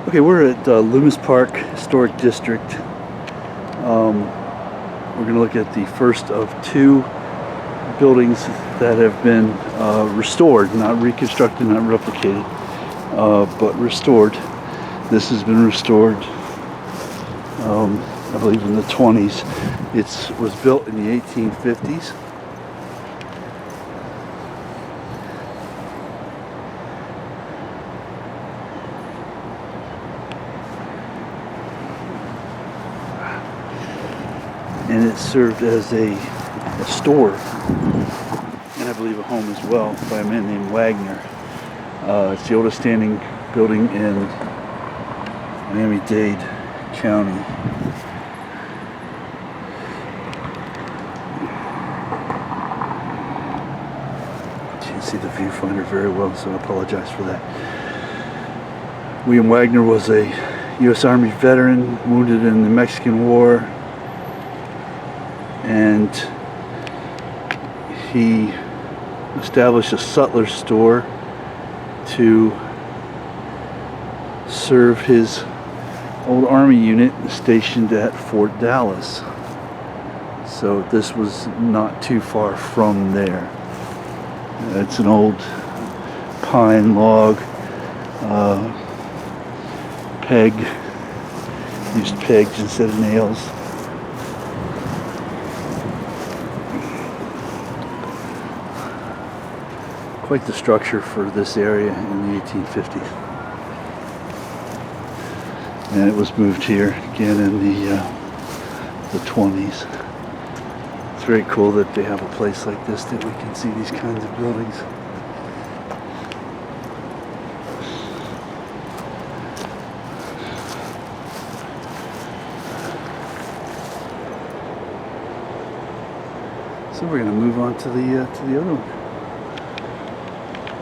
Okay, we're at Loomis Park Historic District. We're going to look at the first of two buildings that have been restored, not reconstructed, not replicated, but restored. This has been restored, I believe, in the 20s. It was built in the 1850s. And it served as a store, and I believe a home as well, by a man named Wagner. It's the oldest standing building in Miami-Dade County. Can't see the viewfinder very well, so I apologize for that. William Wagner was a U.S. Army veteran, wounded in the Mexican War, and he established a sutler store to serve his old Army unit stationed at Fort Dallas. So this was not too far from there. It's an old pine log, peg, used pegs instead of nails. Quite the structure for this area in the 1850s. And it was moved here again in the 20s. It's very cool that they have a place like this that we can see these kinds of buildings. So we're going to move on to the other one.